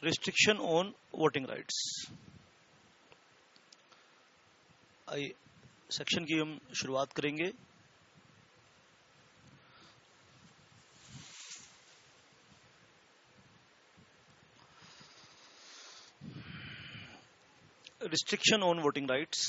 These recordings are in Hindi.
Restriction on voting rights. आइए सेक्शन की हम शुरुआत करेंगे। Restriction on voting rights.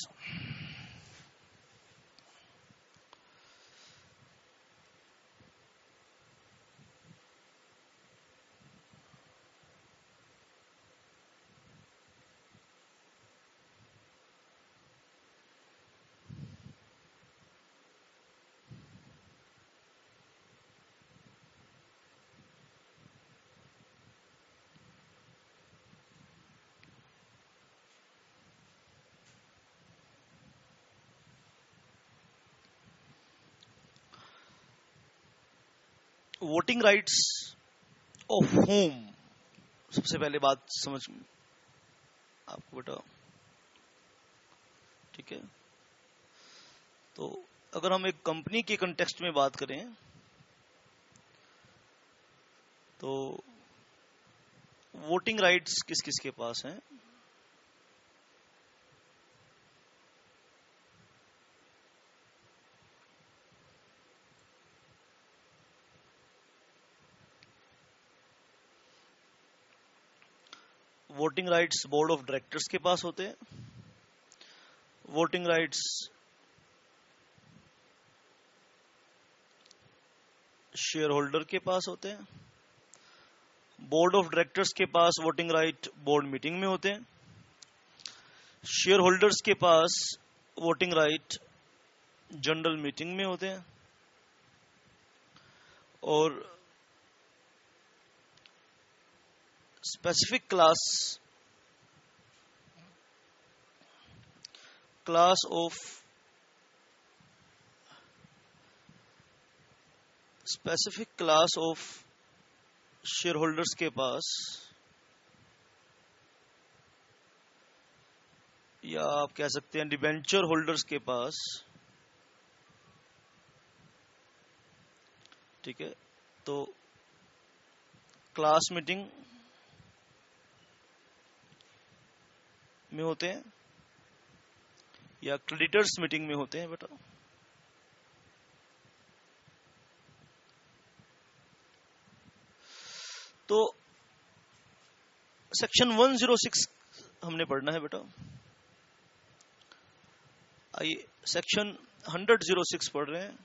Voting rights of home, सबसे पहले बात समझ आपको बेटा, ठीक है। तो अगर हम एक कंपनी के कंटेक्स्ट में बात करें तो वोटिंग राइट्स किस किस के पास हैं? Voting rights board of directors के पास होते हैं। वोटिंग राइट्स शेयर होल्डर के पास होते हैं। बोर्ड ऑफ डायरेक्टर्स के पास वोटिंग राइट बोर्ड मीटिंग में होते हैं। शेयर होल्डर्स के पास वोटिंग राइट जनरल मीटिंग में होते हैं। और specific class of share holders के पास, या आप कह सकते हैं डिबेंचर होल्डर्स के पास, ठीक है, तो क्लास मीटिंग में होते हैं या क्रेडिटर्स मीटिंग में होते हैं बेटा। तो सेक्शन 106 हमने पढ़ना है बेटा। आइए सेक्शन 106 पढ़ रहे हैं।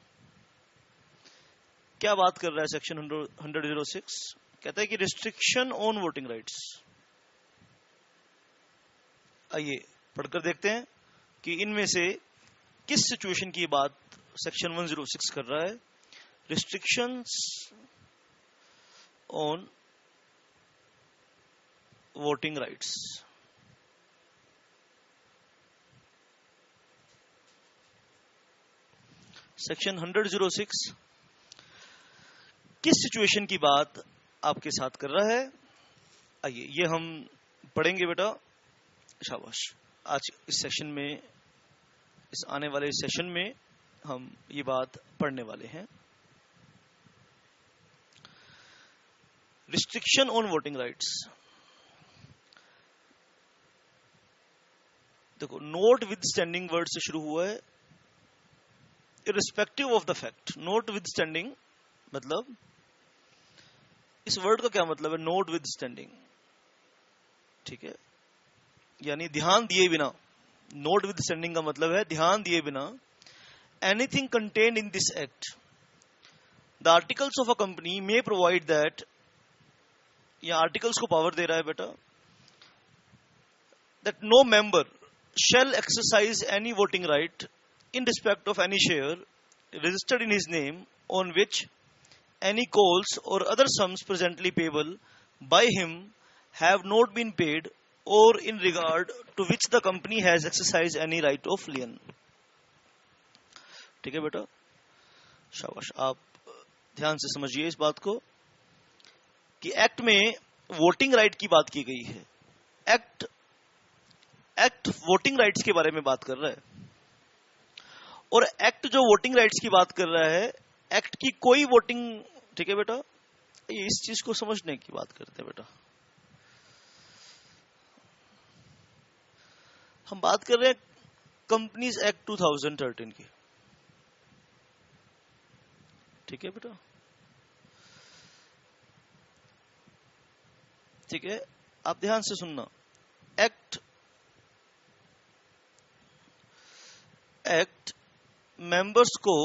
क्या बात कर रहा है सेक्शन 106? कहता है कि रिस्ट्रिक्शन ऑन वोटिंग राइट्स। आइए पढ़कर देखते हैं कि इनमें से किस सिचुएशन की बात सेक्शन 106 कर रहा है। Restrictions on voting rights. Section 106 किस सिचुएशन की बात आपके साथ कर रहा है? आइए ये हम पढ़ेंगे बेटा। शाबाश। आज इस सेशन में, इस आने वाले सेशन में हम ये बात पढ़ने वाले हैं। Restriction on voting rights. देखो, नोट विद स्टैंडिंग वर्ड से शुरू हुआ है। Irrespective of the fact. Note with standing मतलब, इस वर्ड का क्या मतलब है? नोट विद स्टैंडिंग, ठीक है, यानी ध्यान दिए बिना। नोट विद स्टैंडिंग का मतलब है ध्यान दिए बिना। Anything contained in this act, the articles of a company may provide that, या आर्टिकल्स को पावर दे रहा है बेटा, that no member shall exercise any voting right in respect of any share registered in his name on which any calls or other sums presently payable by him have not been paid, or in regard to which the company has exercised any right of lien। ठीक है बेटा, शाबाश। आप ध्यान से समझिए इस बात को कि एक्ट में वोटिंग राइट की बात की गई है। एक्ट वोटिंग राइट्स के बारे में बात कर रहा है, और एक्ट जो वोटिंग राइट्स की बात कर रहा है, एक्ट की कोई वोटिंग, ठीक है बेटा, ये इस चीज को समझने की बात करते हैं बेटा। हम बात कर रहे हैं कंपनीज एक्ट 2013 की, ठीक है बेटा, ठीक है। आप ध्यान से सुनना। एक्ट मेंबर्स को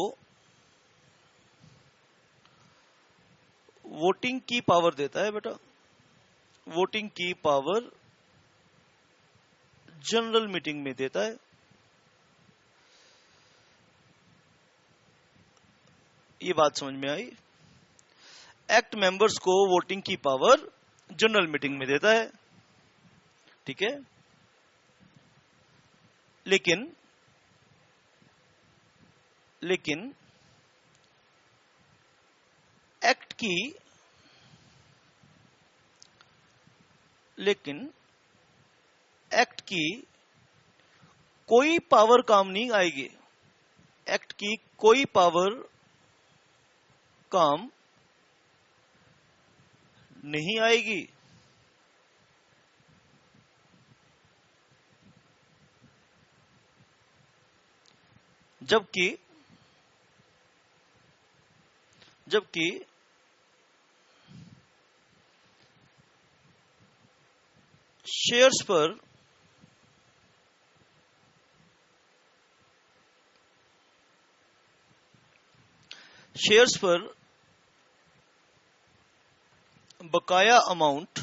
वोटिंग की पावर देता है बेटा। वोटिंग की पावर जनरल मीटिंग में देता है। ये बात समझ में आई? एक्ट मेंबर्स को वोटिंग की पावर जनरल मीटिंग में देता है, ठीक है। लेकिन एक्ट की कोई पावर काम नहीं आएगी। एक्ट की कोई पावर काम नहीं आएगी। जबकि शेयर्स पर बकाया अमाउंट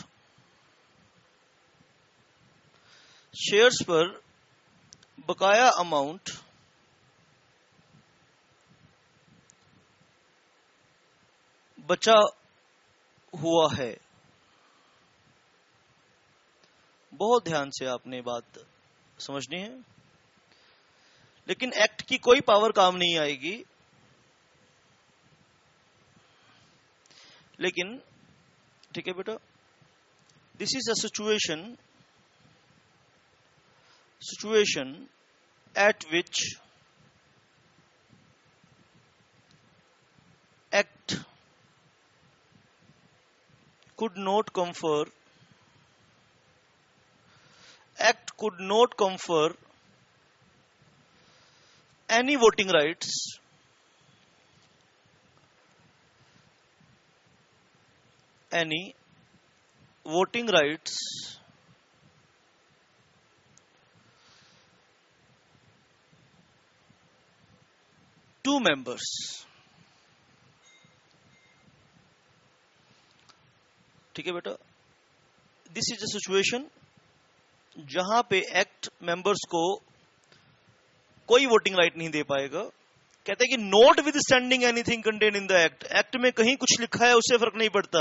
बचा हुआ है। बहुत ध्यान से आपने बात समझनी है। लेकिन एक्ट की कोई पावर काम नहीं आएगी। लेकिन ठीक है बेटा, this is a situation at which act could not confer any voting rights to members। ठीक है बेटा, दिस इज अ सिचुएशन जहां पे एक्ट मेंबर्स को कोई वोटिंग राइट नहीं दे पाएगा। कहते हैं कि not with standing anything contain in the act. Act में कहीं कुछ लिखा है उससे फर्क नहीं पड़ता।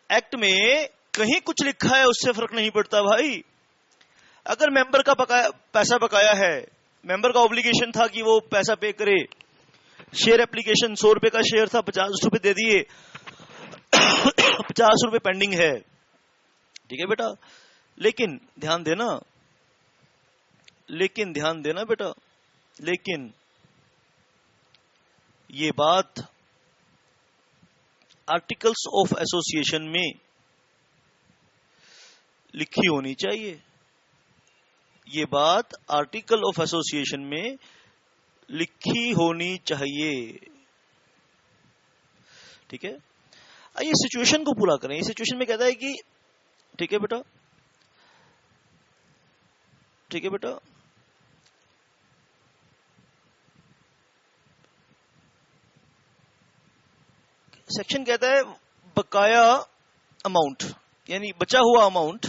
एक्ट में कहीं कुछ लिखा है उससे फर्क नहीं पड़ता भाई। अगर मेंबर का पैसा बकाया है, मेंबर का ऑब्लिगेशन था कि वो पैसा पे करे, शेयर एप्लीकेशन 100 रुपए का शेयर था, 50 रुपए दे दिए, 50 रुपए पेंडिंग है, ठीक है बेटा। लेकिन ध्यान देना बेटा, लेकिन ये बात आर्टिकल्स ऑफ एसोसिएशन में लिखी होनी चाहिए। ये बात आर्टिकल ऑफ एसोसिएशन में लिखी होनी चाहिए, ठीक है। आइए सिचुएशन को पूरा करें। इस सिचुएशन में कहता है कि ठीक है बेटा, सेक्शन कहता है बकाया अमाउंट, यानी बचा हुआ अमाउंट।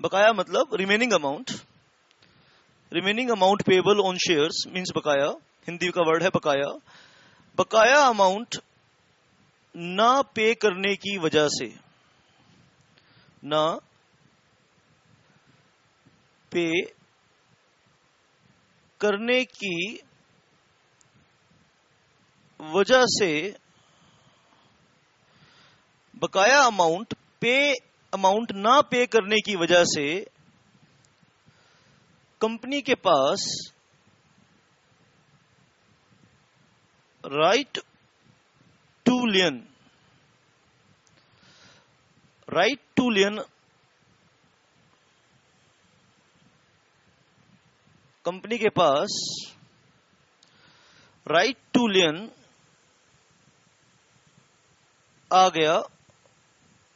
बकाया मतलब remaining amount payable on shares means बकाया। हिंदी का वर्ड है बकाया। बकाया अमाउंट ना पे करने की वजह से, ना पे करने की वजह से, बकाया अमाउंट ना पे करने की वजह से कंपनी के पास राइट टू लियन कंपनी के पास राइट टू लियन आ गया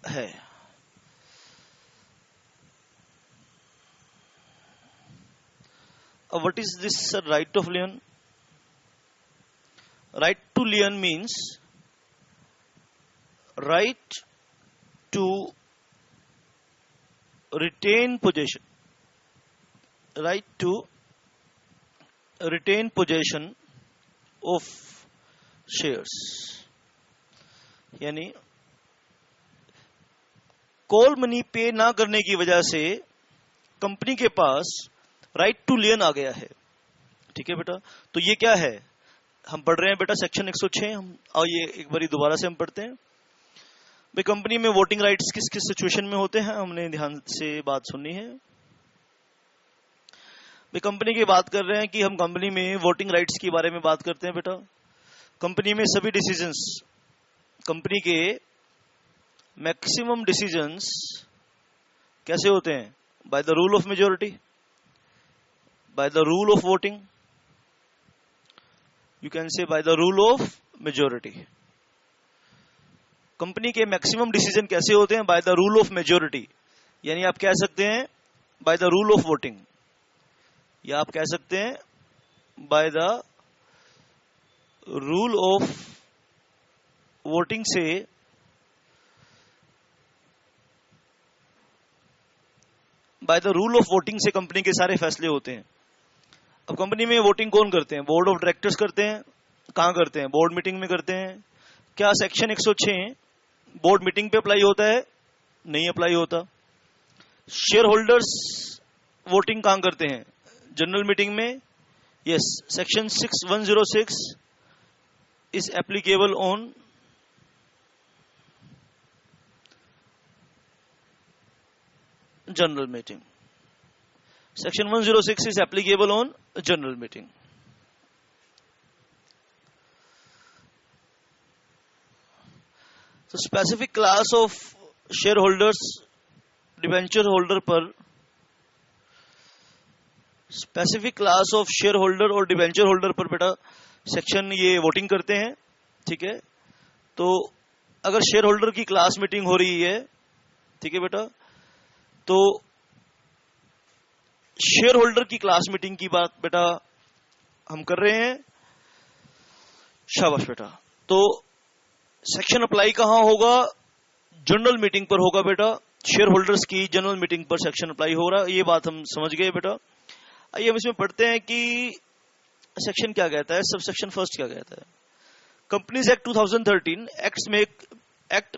है। What is this right of lien? Right to lien means right to retain possession. Right to retain possession of shares. यानी कॉल मनी पे ना करने की वजह से कंपनी के पास राइट टू लियन आ गया है। ठीक है बेटा, तो ये क्या है, हम पढ़ रहे हैं बेटा सेक्शन 106। हम और ये एक बारी दोबारा से हम पढ़ते हैं। भाई कंपनी में वोटिंग राइट्स किस किस सिचुएशन में होते हैं, हमने ध्यान से बात सुननी है। भाई कंपनी की बात कर रहे हैं कि हम कंपनी में वोटिंग राइट्स के बारे में बात करते हैं बेटा। कंपनी में सभी डिसीजंस, कंपनी के मैक्सिमम डिसीजंस कैसे होते हैं, by the rule of majority, by the rule of voting, you can say by the rule of majority. Company के मैक्सिमम डिसीजन कैसे होते हैं, by the rule of majority, यानी आप कह सकते हैं by the rule of voting, या आप कह सकते हैं by the rule of voting से by the rule of voting से कंपनी के सारे फैसले होते हैं। अब कंपनी में वोटिंग कौन करते हैं, बोर्ड ऑफ डायरेक्टर्स करते हैं। कहां करते हैं, बोर्ड मीटिंग में करते हैं। क्या सेक्शन 106 बोर्ड मीटिंग पे अप्लाई होता है, नहीं अप्लाई होता। शेयर होल्डर्स वोटिंग कहां करते हैं, जनरल मीटिंग में। Yes, section 106 is applicable on general meeting. Section 106 is applicable on general meeting. So specific class of shareholders, debenture holder पर specific class of shareholder और debenture holder पर बेटा सेक्शन ये वोटिंग करते हैं। ठीक है, तो अगर शेयर होल्डर की क्लास मीटिंग हो रही है, ठीक है बेटा, तो शेयर होल्डर की क्लास मीटिंग की बात बेटा हम कर रहे हैं। शाबाश बेटा। तो सेक्शन अप्लाई कहां होगा, जनरल मीटिंग पर होगा बेटा। शेयर होल्डर्स की जनरल मीटिंग पर सेक्शन अप्लाई हो रहा है, ये बात हम समझ गए बेटा। आइए हम इसमें पढ़ते हैं कि सेक्शन क्या कहता है। सब सेक्शन फर्स्ट क्या कहता है, कंपनीज एक्ट 2013 एक्ट में एक्ट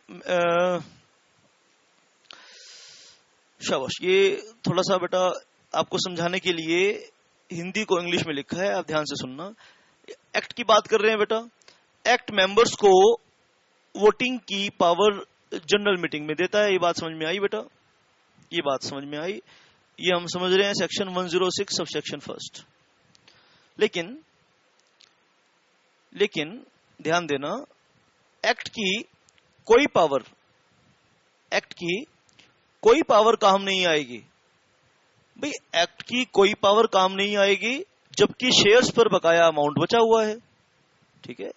शाबाश, ये थोड़ा सा बेटा आपको समझाने के लिए हिंदी को इंग्लिश में लिखा है, आप ध्यान से सुनना। एक्ट की बात कर रहे हैं बेटा। एक्ट मेंबर्स को वोटिंग की पावर जनरल मीटिंग में देता है। ये बात समझ में आई बेटा, ये बात समझ में आई। ये हम समझ रहे हैं सेक्शन 106 सब सेक्शन फर्स्ट। लेकिन ध्यान देना, एक्ट की कोई पावर काम नहीं आएगी भाई। एक्ट की कोई पावर काम नहीं आएगी जबकि शेयर्स पर बकाया अमाउंट बचा हुआ है। ठीक है,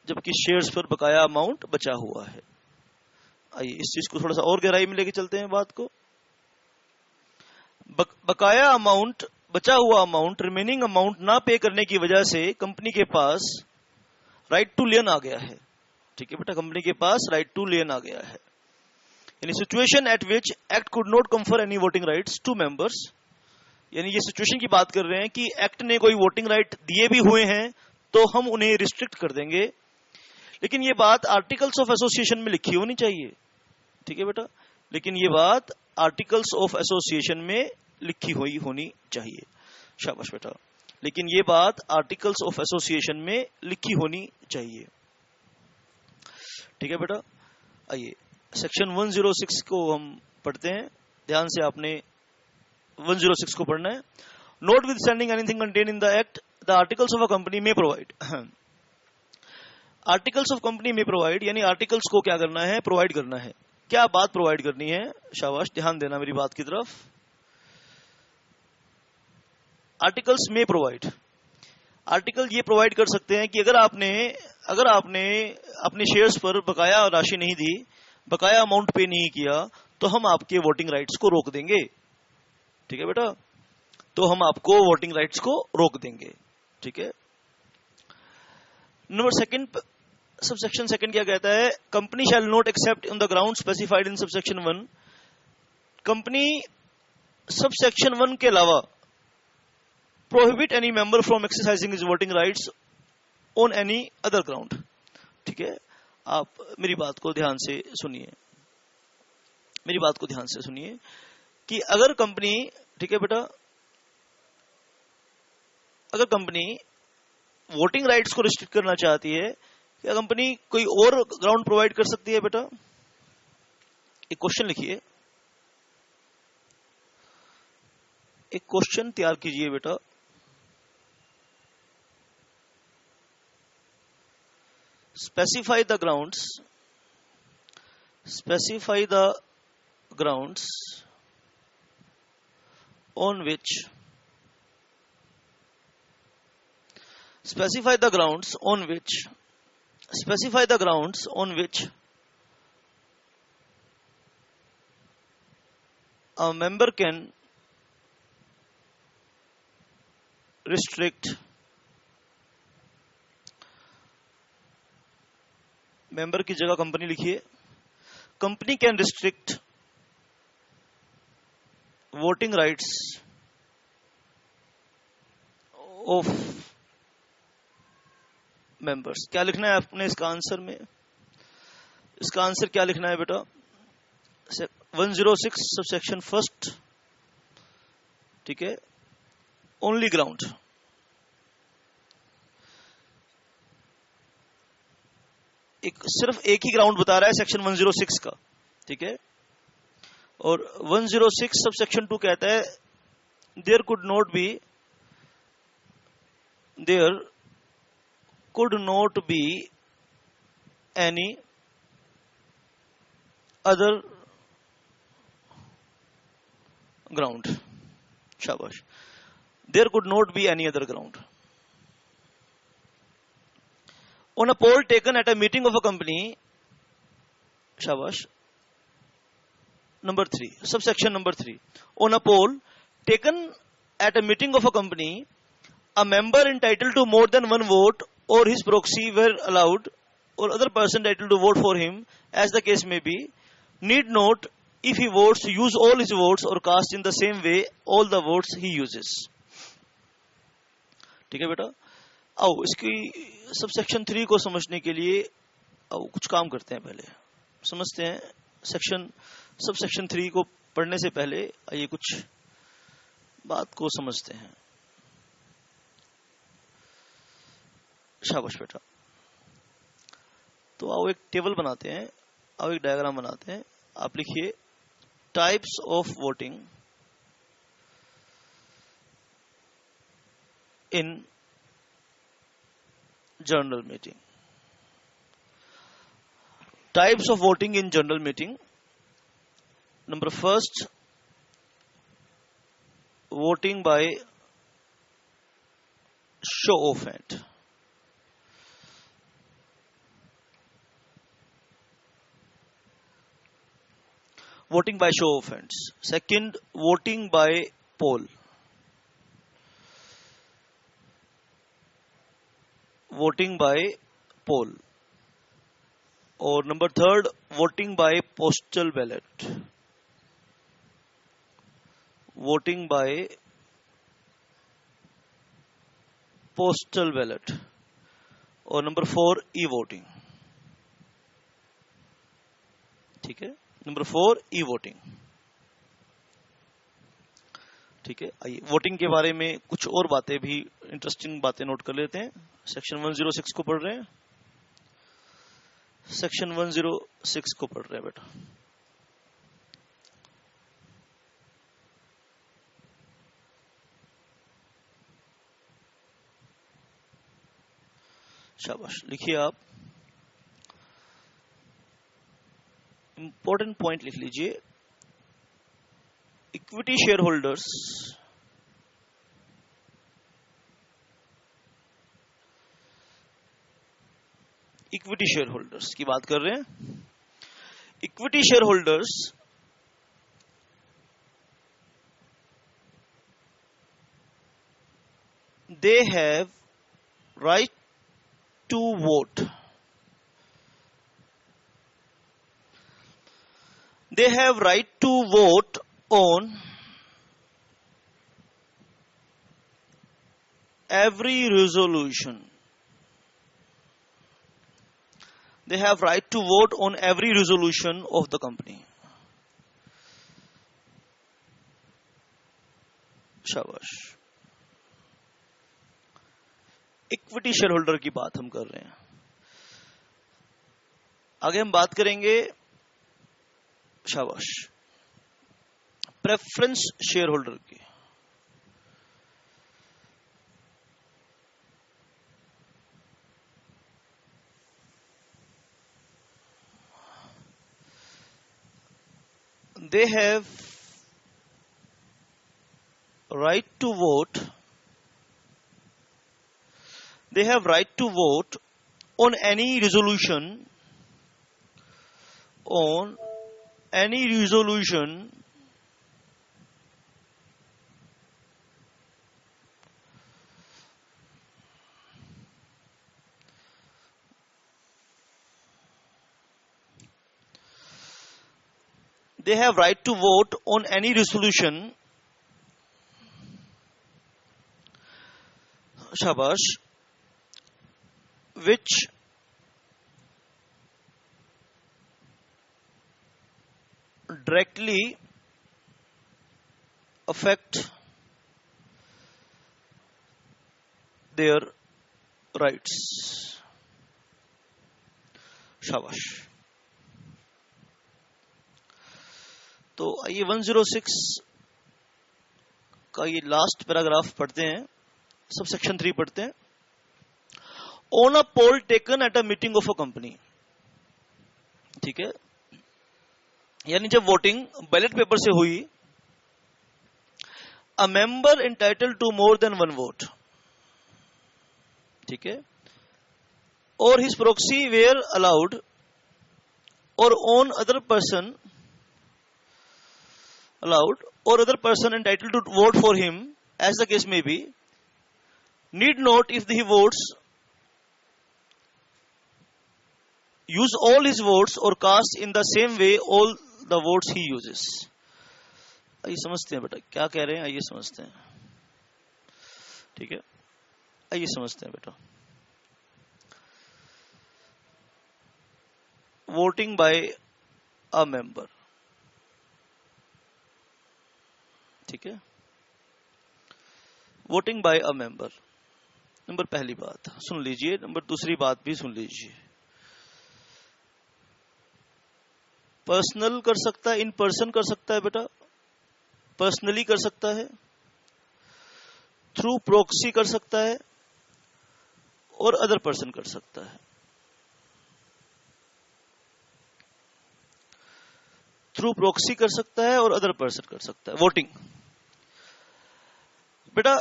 जबकि शेयर्स पर बकाया अमाउंट बचा हुआ है। आइए इस चीज को थोड़ा सा और गहराई में लेके चलते हैं बात को। बकाया अमाउंट, बचा हुआ अमाउंट, रिमेनिंग अमाउंट ना पे करने की वजह से कंपनी के पास राइट टू लियन आ गया है। ठीक है बेटा, कंपनी के पास राइट टू लियन आ गया है। यानी situation at which act could not confer any voting rights to members, यानी ये सिचुएशन की बात कर रहे हैं कि एक्ट ने कोई वोटिंग राइट दिए भी हुए हैं तो हम उन्हें रिस्ट्रिक्ट कर देंगे। लेकिन ये बात आर्टिकल्स ऑफ एसोसिएशन में लिखी होनी चाहिए। ठीक है बेटा, लेकिन ये बात आर्टिकल्स ऑफ एसोसिएशन में लिखी हुई होनी चाहिए। शाबाश बेटा, लेकिन ये बात आर्टिकल्स ऑफ एसोसिएशन में लिखी होनी चाहिए। ठीक है बेटा, आइए सेक्शन 106 को हम पढ़ते हैं। ध्यान से आपने 106 को पढ़ना है। Note with standing anything contain in the act the articles of a company में प्रोवाइड। आर्टिकल्स ऑफ कंपनी में प्रोवाइड, यानी आर्टिकल्स को क्या करना है, प्रोवाइड करना है। क्या बात प्रोवाइड करनी है, शाबाश ध्यान देना मेरी बात की तरफ। आर्टिकल्स में प्रोवाइड, आर्टिकल ये प्रोवाइड कर सकते हैं कि अगर आपने अपने शेयर्स पर बकाया राशि नहीं दी, बकाया अमाउंट पे नहीं किया, तो हम आपके वोटिंग राइट्स को रोक देंगे। ठीक है बेटा, तो हम आपको वोटिंग राइट्स को रोक देंगे। ठीक है। नंबर सेकंड, सबसेक्शन सेकंड क्या कहता है? Company shall not accept in the ground specified in subsection 1। Company subsection 1 के अलावा prohibit any member from exercising his voting rights on any other ground. ठीक है, आप मेरी बात को ध्यान से सुनिए, मेरी बात को ध्यान से सुनिए कि अगर कंपनी, ठीक है बेटा, अगर कंपनी वोटिंग राइट्स को रिस्ट्रिक्ट करना चाहती है, क्या कंपनी कोई और ग्राउंड प्रोवाइड कर सकती है? बेटा एक क्वेश्चन लिखिए, एक क्वेश्चन तैयार कीजिए बेटा। Specify the grounds, specify the grounds on which, specify the grounds on which, specify the grounds on which a member can restrict, member की जगह कंपनी लिखिए, company can restrict voting rights of members. क्या लिखना है आपने इसका आंसर में? इसका आंसर क्या लिखना है बेटा? 106 सबसेक्शन फर्स्ट। ठीक है, ओनली ग्राउंड, सिर्फ एक ही ग्राउंड बता रहा है सेक्शन 106 का। ठीक है, और 106 सबसेक्शन 2 कहता है there could not be, there could not be any other ground. शाबाश, there could not be any other ground. On a poll taken at a meeting of a company, शाबाश, number 3, subsection number 3, on a poll taken at a meeting of a company, a member entitled to more than one vote or his proxy were allowed, or other person entitled to vote for him, as the case may be, need not, if he votes, use all his votes or cast in the same way all the votes he uses. ठीक है बेटा, आओ इसकी सबसेक्शन 3 को समझने के लिए आओ कुछ काम करते हैं। पहले समझते हैं सबसेक्शन 3 को पढ़ने से पहले आइए कुछ बात को समझते हैं। शाबाश बेटा, तो आओ एक टेबल बनाते हैं, आओ एक डायग्राम बनाते हैं। आप लिखिए types of voting in general meeting. Types of voting in general meeting. Number first, voting by show of hand. Voting by show of hands. Second, voting by poll. Voting by poll. Or number third, voting by postal ballot. Voting by postal ballot. Or number 4, e-voting. ठीक है, नंबर 4 ई वोटिंग। ठीक है, आइए वोटिंग के बारे में कुछ और बातें भी, इंटरेस्टिंग बातें नोट कर लेते हैं। सेक्शन 106 को पढ़ रहे हैं, सेक्शन 106 को पढ़ रहे हैं बेटा। शाबाश, लिखिए आप, इंपॉर्टेंट पॉइंट लिख लीजिए। Equity share holders, equity share holders की बात कर रहे हैं। Equity share holders they have right to vote. They have right to vote on every resolution. They have right to vote on every resolution of the company. शाबाश। इक्विटी शेयर होल्डर की बात हम कर रहे हैं। आगे हम बात करेंगे, शाबाश, प्रेफरेंस शेयर होल्डर की। They have right to vote. They have right to vote on any resolution, on any resolution they have right to vote on any resolution, shabash, which directly affect their rights, शाबाश। तो आइए 106 का ये लास्ट पैराग्राफ पढ़ते हैं, सब सेक्शन 3 पढ़ते हैं। On a poll taken at a meeting of a company, ठीक है, यानी जब वोटिंग बैलेट पेपर से हुई, a member entitled to more than one vote, ठीक है, और हिज प्रॉक्सी वेयर अलाउड और on other person allowed or other person entitled to vote for him as the case may be, need not, if he votes, use all his votes or cast in the same way all the votes he uses। आइए समझते हैं बेटा क्या कह रहे हैं, आइए समझते हैं, ठीक है, आइए समझते हैं बेटा। वोटिंग बाय अ मेंबर, ठीक है, voting by a member, number पहली बात सुन लीजिए, नंबर दूसरी बात भी सुन लीजिए। पर्सनल कर सकता है, इन पर्सन कर सकता है बेटा, पर्सनली कर सकता है, थ्रू प्रॉक्सी कर सकता है, और अदर पर्सन कर सकता है। थ्रू प्रॉक्सी कर सकता है और अदर पर्सन कर सकता है। वोटिंग बेटा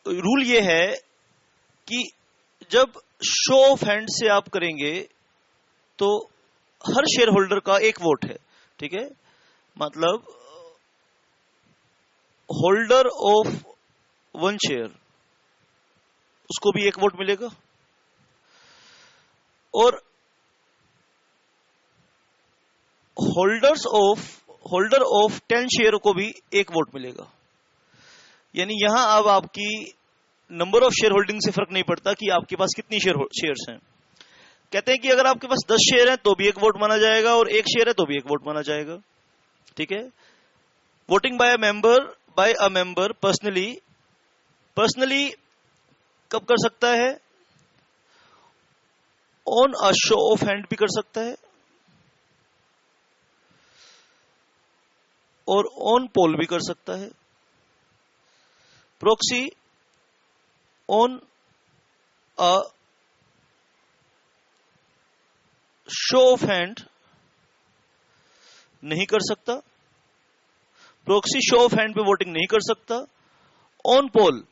रूल ये है कि जब शो ऑफ हैंड से आप करेंगे तो हर शेयर होल्डर का एक वोट है, ठीक है, मतलब होल्डर ऑफ वन शेयर उसको भी एक वोट मिलेगा, और होल्डर ऑफ 10 शेयर को भी एक वोट मिलेगा। यानी यहां अब आपकी नंबर ऑफ शेयर होल्डिंग से फर्क नहीं पड़ता कि आपके पास कितनी शेयर्स हैं। कहते हैं कि अगर आपके पास 10 शेयर हैं तो भी एक वोट माना जाएगा, और 1 शेयर है तो भी एक वोट माना जाएगा, ठीक है। Voting by a member personally कब कर सकता है? On a show of hand भी कर सकता है, और ऑन पोल भी कर सकता है। Proxy on a show of hand नहीं कर सकता, प्रॉक्सी शो ऑफ हैंड पे वोटिंग नहीं कर सकता। ऑन पोल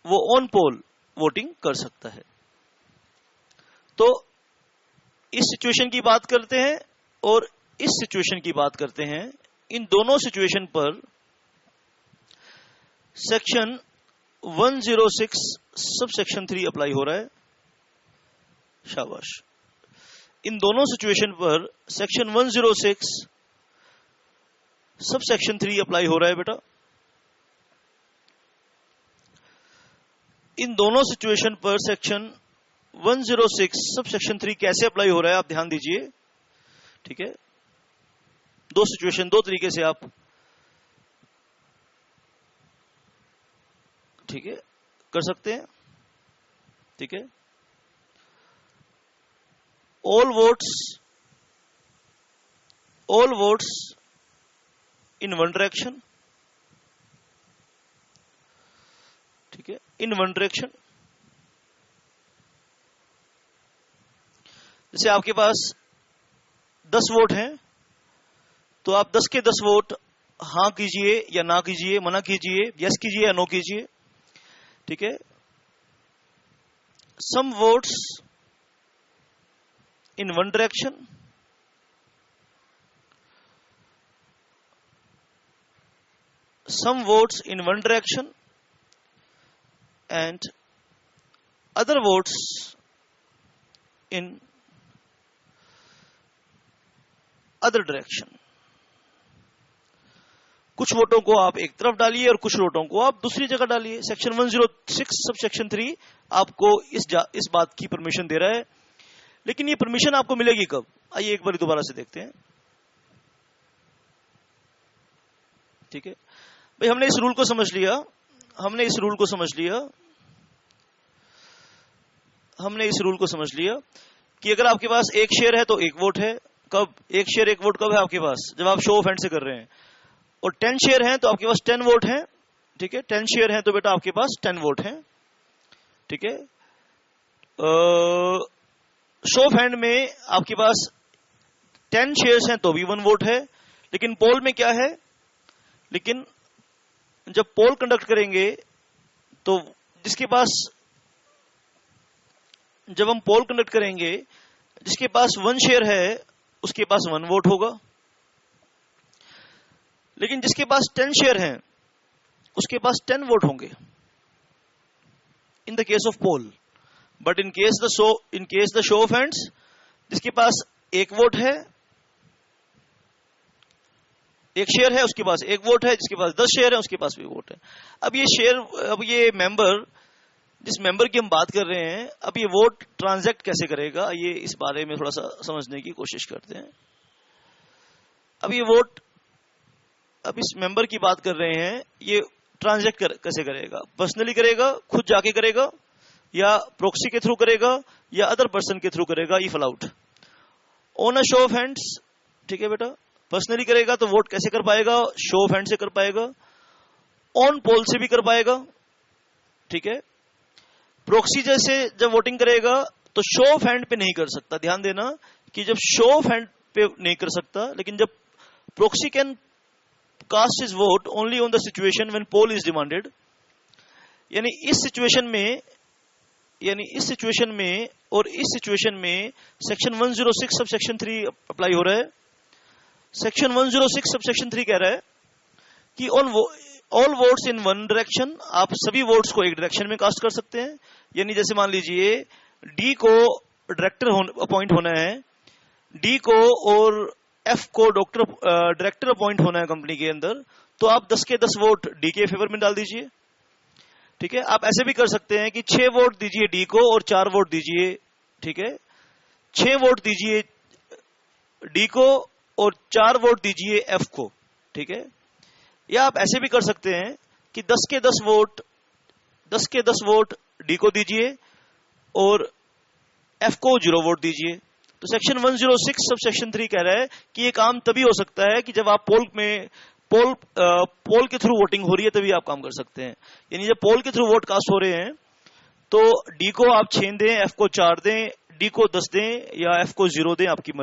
वो ऑन पोल वोटिंग कर सकता है। तो इस सिचुएशन की बात करते हैं और इस सिचुएशन की बात करते हैं। इन दोनों सिचुएशन पर सेक्शन 106 सब सेक्शन 3 अप्लाई हो रहा है। शाबाश। इन दोनों सिचुएशन पर सेक्शन 106 सब सेक्शन 3 अप्लाई हो रहा है बेटा। इन दोनों सिचुएशन पर सेक्शन 106 सब सेक्शन 3 कैसे अप्लाई हो रहा है आप ध्यान दीजिए। ठीक है, दो सिचुएशन दो तरीके से आप ठीक है कर सकते हैं। ठीक है, all votes in one direction। ठीक है, in one direction। जैसे आपके पास 10 वोट हैं तो आप 10 के 10 वोट हां कीजिए या ना कीजिए, मना कीजिए, यस कीजिए या नो कीजिए। ठीक है, some votes in one direction, some votes in one direction and other votes in other direction। कुछ वोटों को आप एक तरफ डालिए और कुछ वोटों को आप दूसरी जगह डालिए। सेक्शन 106 सब सेक्शन 3 आपको इस बात की परमिशन दे रहा है। लेकिन ये परमिशन आपको मिलेगी कब? आइए एक बार दोबारा से देखते हैं। ठीक है भाई, हमने इस रूल को समझ लिया। हमने इस रूल को समझ लिया कि अगर आपके पास एक शेयर है तो एक वोट है। कब? एक शेयर एक वोट कब है आपके पास? जब आप शो ऑफ हैंड से कर रहे हैं। और 10 शेयर हैं तो आपके पास 10 वोट हैं। ठीक है, 10 शेयर हैं तो बेटा आपके पास 10 वोट हैं। ठीक है, शो ऑफ हैंड में आपके पास 10 शेयर्स हैं तो भी 1 वोट है। लेकिन पोल में क्या है? लेकिन जब पोल कंडक्ट करेंगे तो जब हम पोल कंडक्ट करेंगे जिसके पास 1 शेयर है उसके पास 1 वोट होगा। लेकिन जिसके पास 10 शेयर हैं उसके पास 10 वोट होंगे in the case of poll. But in case the show of hands, जिसके पास एक वोट है, एक शेयर है उसके पास एक वोट है, जिसके पास 10 शेयर है उसके पास भी वोट है। अब ये मेंबर, जिस मेंबर की हम बात कर रहे हैं, अब ये वोट ट्रांजैक्ट कैसे करेगा, ये इस बारे में थोड़ा सा समझने की कोशिश करते हैं। अब ये वोट, अब इस मेंबर की बात कर रहे हैं, ये ट्रांजैक्ट कैसे करेगा? पर्सनली करेगा, खुद जाके करेगा, या प्रोक्सी के थ्रू करेगा, या अदर पर्सन के थ्रू करेगा? If allowed on a show of hands. ठीक है बेटा, पर्सनली करेगा तो वोट कैसे कर पाएगा? शो ऑफ हैंड से कर पाएगा। ऑन पोल से भी कर पाएगा। ठीक है, प्रोक्सी जैसे जब वोटिंग करेगा तो शो ऑफ हैंड पे नहीं कर सकता। ध्यान देना कि जब शो ऑफ हैंड पे नहीं कर सकता, लेकिन जब proxy can cast his vote only on the situation when poll is demanded. यानी इस सिचुएशन में और इस सिचुएशन में सेक्शन 106 सब सेक्शन 3 अप्लाई हो रहा है। सेक्शन 106 सब सेक्शन 3 कह रहा है कि all votes in one direction, आप सभी वोट्स को एक डायरेक्शन में कास्ट कर सकते हैं। यानी जैसे मान लीजिए डी को डायरेक्टर अपॉइंट होना है, डी को और एफ को डायरेक्टर अपॉइंट होना है कंपनी के अंदर, तो आप 10 के 10 वोट डी के फेवर में डाल दीजिए। ठीक है, आप ऐसे भी कर सकते हैं कि 6 वोट दीजिए डी को और 4 वोट दीजिए। ठीक है, 6 वोट दीजिए डी को और 4 वोट दीजिए एफ को। ठीक है, या आप ऐसे भी कर सकते हैं कि 10 के 10 वोट डी को दीजिए और एफ को 0 वोट दीजिए। तो सेक्शन 106 सब सेक्शन 3 कह रहा है कि ये काम तभी हो सकता है कि जब आप पोल के थ्रू वोटिंग हो रही है, तभी आप काम कर सकते हैं। यानी जब पोल के थ्रू वोट कास्ट हो रहे हैं तो डी को आप 6 दें, एफ को 4 दें, डी को 10 दें या एफ को 0 दें, आपकी मर्जी।